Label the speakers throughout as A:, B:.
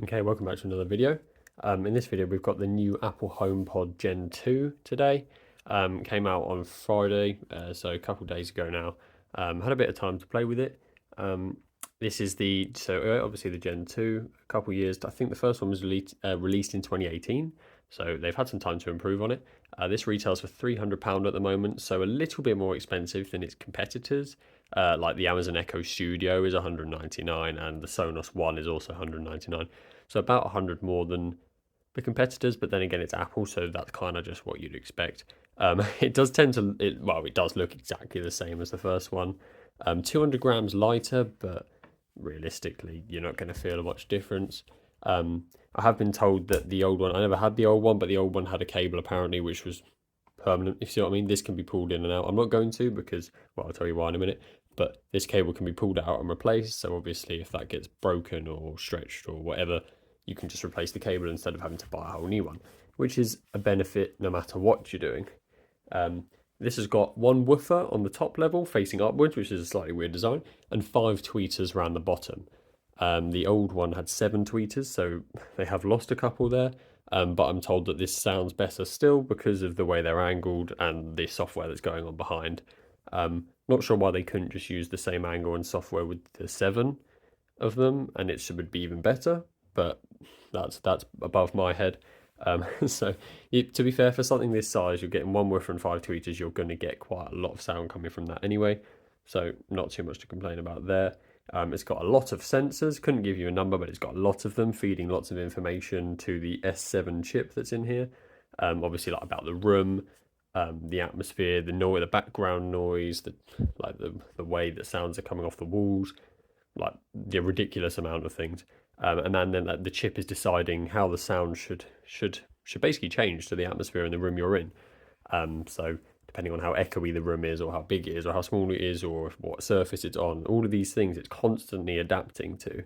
A: Okay, welcome back to another video. In this video, we've got the new Apple HomePod Gen 2 today. Came out on Friday, so a couple days ago now. Had a bit of time to play with it. This is obviously the Gen 2, a couple years. I think the first one was released in 2018, so they've had some time to improve on it. This retails for £300 at the moment, so a little bit more expensive than its competitors. Like the Amazon Echo Studio is $199 and the Sonos One is also $199. So about 100 more than the competitors, but then again, it's Apple, so that's kind of just what you'd expect. It does it does look exactly the same as the first one. 200 grams lighter, but realistically, you're not going to feel much difference. I have been told that the old one, I never had the old one, but the old one had a cable apparently, which was permanent, if you see what I mean. This can be pulled in and out. I'm not going to because, well, I'll tell you why in a minute, but this cable can be pulled out and replaced. So obviously if that gets broken or stretched or whatever, you can just replace the cable instead of having to buy a whole new one, which is a benefit no matter what you're doing. This has got one woofer on the top level facing upwards, which is a slightly weird design, and 5 tweeters around the bottom. The old one had 7 tweeters, so they have lost a couple there. But I'm told that this sounds better still because of the way they're angled and the software that's going on behind. Not sure why they couldn't just use the same angle and software with the 7 of them, and it would be even better. But that's above my head. To be fair, for something this size, you're getting one woofer and 5 tweeters. You're going to get quite a lot of sound coming from that anyway. So not too much to complain about there. It's got a lot of sensors. Couldn't give you a number, but it's got a lot of them, feeding lots of information to the S7 chip that's in here. Obviously, like about the room, the atmosphere, the noise, the background noise, the way that sounds are coming off the walls, like the ridiculous amount of things. And then the chip is deciding how the sound should basically change to the atmosphere in the room you're in. So depending on how echoey the room is, or how big it is, or how small it is, or what surface it's on, all of these things it's constantly adapting to.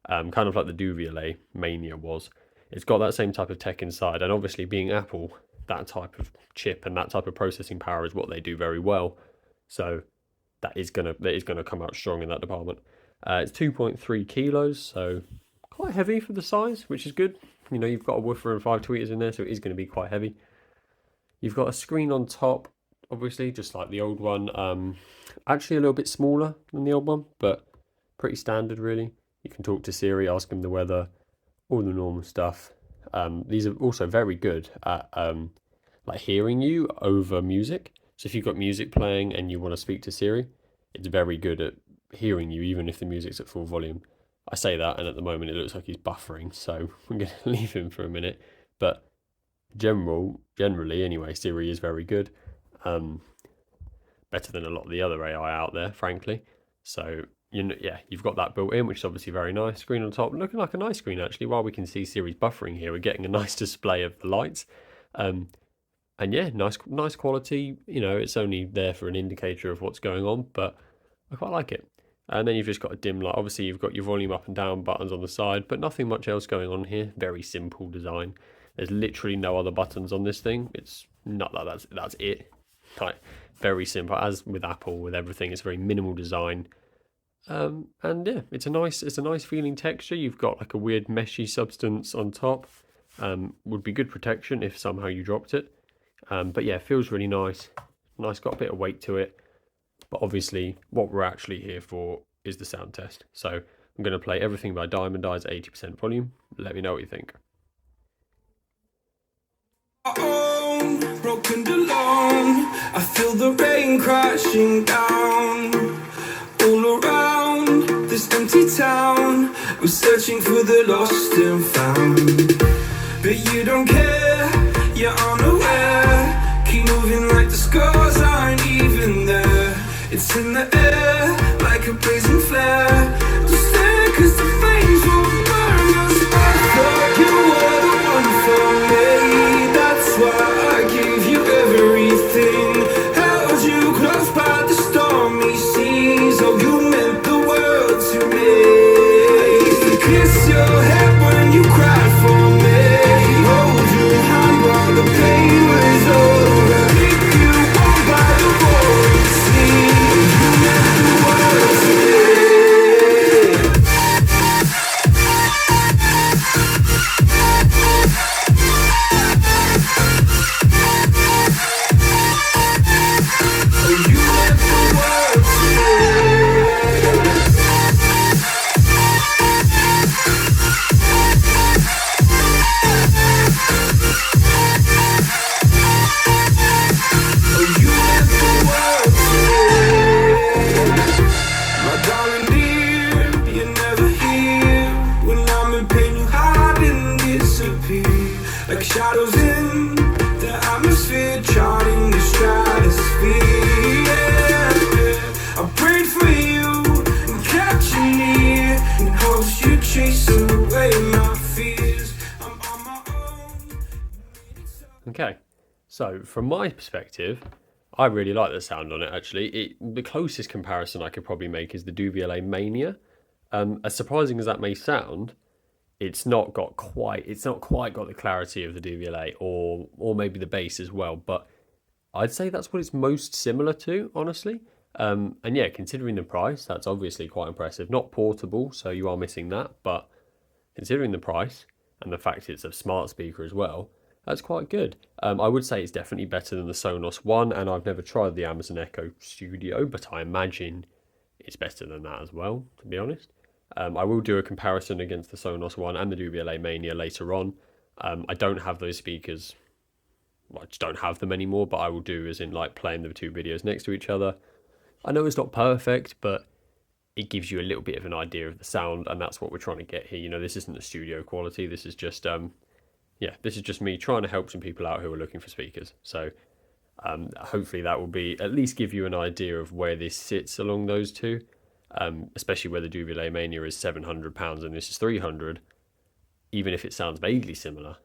A: Kind of like the Duvialet Mania was. It's got that same type of tech inside, and obviously being Apple, that type of chip and that type of processing power is what they do very well. So that is gonna come out strong in that department. It's 2.3 kilos, so quite heavy for the size, which is good. You know, you've got a woofer and 5 tweeters in there, so it is going to be quite heavy. You've got a screen on top, obviously, just like the old one. Actually a little bit smaller than the old one, but pretty standard, really. You can talk to Siri, ask him the weather, all the normal stuff. These are also very good at like hearing you over music. So if you've got music playing and you want to speak to Siri, it's very good at hearing you, even if the music's at full volume. I say that, and at the moment it looks like he's buffering, so I'm going to leave him for a minute. But generally anyway, Siri is very good. Better than a lot of the other AI out there, frankly. So you've got that built in, which is obviously very nice. Screen on top, looking like a nice screen actually. While we can see Siri's buffering here, we're getting a nice display of the lights. And yeah, nice quality. You know, it's only there for an indicator of what's going on, but I quite like it. And then you've just got a dim light. Obviously, you've got your volume up and down buttons on the side, but nothing much else going on here. Very simple design. There's literally no other buttons on this thing. It's not that that's it. Like, very simple. As with Apple, with everything, it's very minimal design. And yeah, it's a nice feeling texture. You've got like a weird meshy substance on top. Would be good protection if somehow you dropped it. But yeah, it feels really nice. Nice, got a bit of weight to it. But obviously, what we're actually here for is the sound test. So I'm going to play everything by Diamond Eyes at 80% volume. Let me know what you think.
B: Broken alone, I feel the rain crashing down all around this empty town. I'm searching for the lost and found, but you don't care, you're unaware. Keep moving like the scars aren't even there. It's in the air like a blazing flare. Don't stare, cause the flames won't burn us. I thought you were the one for me. That's why I gave you everything. Held you close by the stormy seas. Oh, you meant the world to me. I used to kiss your head when you cried for me. Hold your hand while the pain was over. Keep you warm by the roaring sea. You meant the world to me.
A: Okay, so from my perspective, I really like the sound on it actually. The closest comparison I could probably make is the Duvialet Mania. As surprising as that may sound, it's not quite got the clarity of the Duvialet or maybe the bass as well, but I'd say that's what it's most similar to, honestly. And yeah, considering the price, that's obviously quite impressive. Not portable, so you are missing that, but considering the price and the fact it's a smart speaker as well, that's quite good. I would say it's definitely better than the Sonos One, and I've never tried the Amazon Echo Studio, but I imagine it's better than that as well, to be honest. I will do a comparison against the Sonos One and the Dubiole Mania later on. I don't have those speakers. Well, I just don't have them anymore, but I will do as in like playing the two videos next to each other. I know it's not perfect, but it gives you a little bit of an idea of the sound, and that's what we're trying to get here. You know, this isn't a studio quality. This is just this is just me trying to help some people out who are looking for speakers. So hopefully that will be at least give you an idea of where this sits along those two, especially where the Duvialet Mania is £700 and this is 300. Even if it sounds vaguely similar,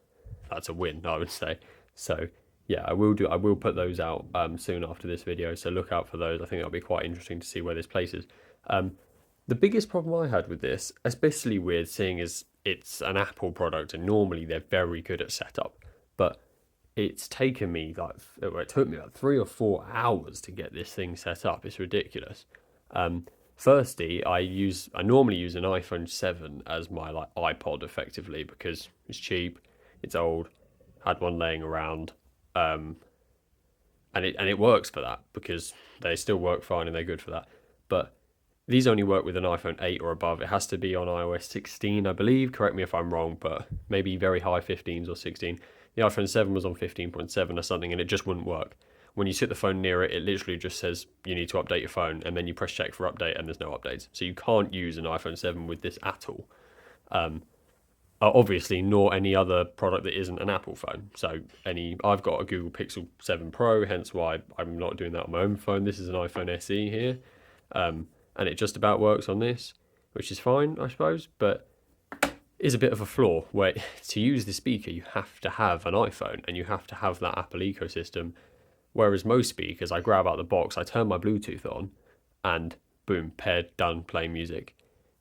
A: that's a win, I would say. So yeah, I will put those out soon after this video, so look out for those. I think that'll be quite interesting to see where this places. The biggest problem I had with this, especially with seeing as it's an Apple product and normally they're very good at setup, but it's taken me it took me like 3 or 4 hours to get this thing set up. It's ridiculous. Firstly, I normally use an iPhone 7 as my like iPod effectively because it's cheap, it's old, had one laying around, and it works for that because they still work fine and they're good for that. But these only work with an iPhone 8 or above. It has to be on iOS 16, I believe. Correct me if I'm wrong, but maybe very high 15s or 16. The iPhone 7 was on 15.7 or something, and it just wouldn't work. When you sit the phone near it, it literally just says you need to update your phone, and then you press check for update, and there's no updates. So you can't use an iPhone 7 with this at all. Obviously, nor any other product that isn't an Apple phone. So I've got a Google Pixel 7 Pro, hence why I'm not doing that on my own phone. This is an iPhone SE here, and it just about works on this, which is fine, I suppose, but is a bit of a flaw where to use the speaker you have to have an iPhone and you have to have that Apple ecosystem, whereas most speakers I grab out the box, I turn my Bluetooth on, and boom, paired, done, play music.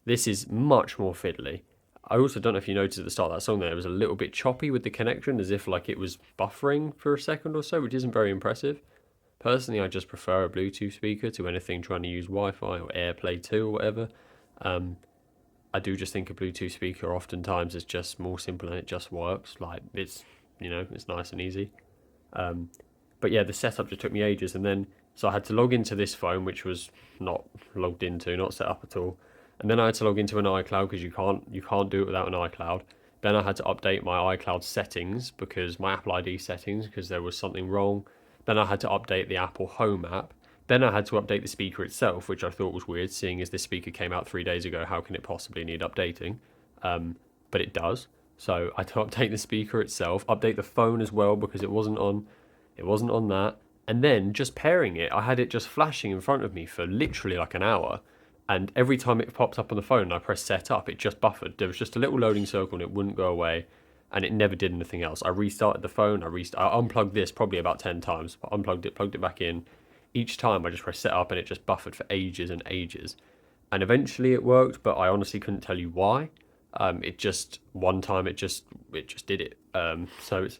A: This is much more fiddly. I also don't know if you noticed at the start of that song there, it was a little bit choppy with the connection, as if like it was buffering for a second or so, which isn't very impressive. Personally, I just prefer a Bluetooth speaker to anything trying to use Wi-Fi or AirPlay 2 or whatever. I do just think a Bluetooth speaker oftentimes is just more simple and it just works. Like it's nice and easy. But yeah, the setup just took me ages, and then so I had to log into this phone, which was not logged into, not set up at all. And then I had to log into an iCloud because you can't do it without an iCloud. Then I had to update my iCloud settings because my Apple ID settings because there was something wrong. Then I had to update the Apple Home app. Then I had to update the speaker itself, which I thought was weird, seeing as this speaker came out 3 days ago. How can it possibly need updating? But it does. So I had to update the speaker itself, update the phone as well because it wasn't on that. And then just pairing it, I had it just flashing in front of me for literally like an hour. And every time it popped up on the phone and I pressed set up, it just buffered. There was just a little loading circle and it wouldn't go away. And it never did anything else. I restarted the phone. I unplugged this probably about 10 times. I unplugged it, plugged it back in. Each time I just pressed set up and it just buffered for ages and ages. And eventually it worked, but I honestly couldn't tell you why. One time it just did it. So it's,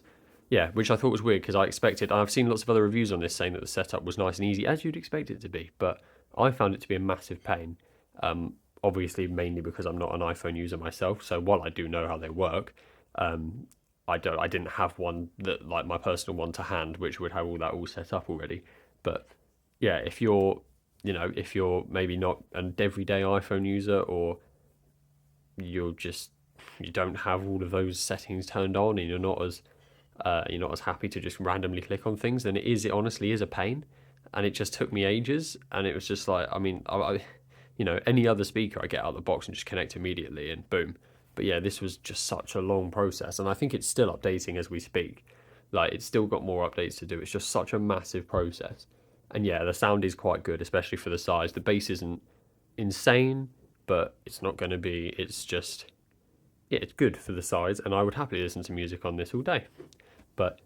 A: yeah, which I thought was weird because I expected, I've seen lots of other reviews on this saying that the setup was nice and easy, as you'd expect it to be. But I found it to be a massive pain. Obviously, mainly because I'm not an iPhone user myself. So while I do know how they work, I didn't have one that like my personal one to hand, which would have all that all set up already. But yeah, if you're maybe not an everyday iPhone user, or you don't have all of those settings turned on, and you're not as happy to just randomly click on things, then it honestly is a pain. And it just took me ages, and it was just like, I mean, any other speaker I get out of the box and just connect immediately and boom. But yeah, this was just such a long process, and I think it's still updating as we speak. Like, it's still got more updates to do. It's just such a massive process. And yeah, the sound is quite good, especially for the size. The bass isn't insane, but it's not going to be, it's just, yeah, it's good for the size, and I would happily listen to music on this all day. But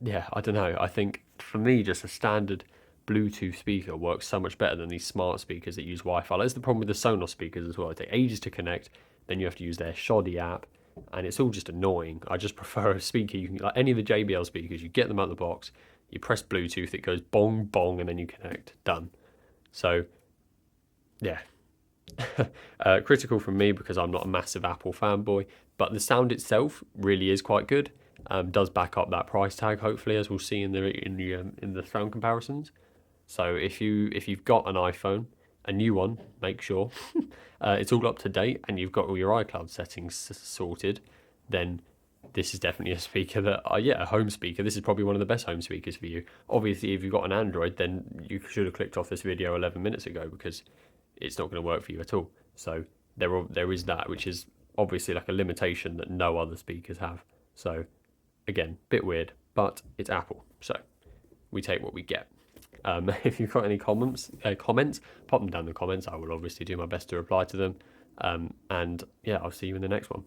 A: yeah, I don't know. I think for me, just a standard Bluetooth speaker works so much better than these smart speakers that use Wi-Fi. That's the problem with the Sonos speakers as well. They take ages to connect. Then you have to use their shoddy app, and it's all just annoying. I just prefer a speaker. You can like any of the JBL speakers. You get them out of the box. You press Bluetooth. It goes bong bong, and then you connect. Done. So yeah, critical from me because I'm not a massive Apple fanboy, but the sound itself really is quite good. Does back up that price tag, hopefully, as we'll see in the sound comparisons. So if you've got an iPhone, a new one, make sure it's all up to date and you've got all your iCloud settings sorted, then this is definitely a speaker that, yeah, a home speaker. This is probably one of the best home speakers for you. Obviously, if you've got an Android, then you should have clicked off this video 11 minutes ago because it's not going to work for you at all. So there is that, which is obviously like a limitation that no other speakers have. So again, bit weird, but it's Apple, so we take what we get. If you've got any comments, pop them down in the comments. I will obviously do my best to reply to them. And yeah, I'll see you in the next one.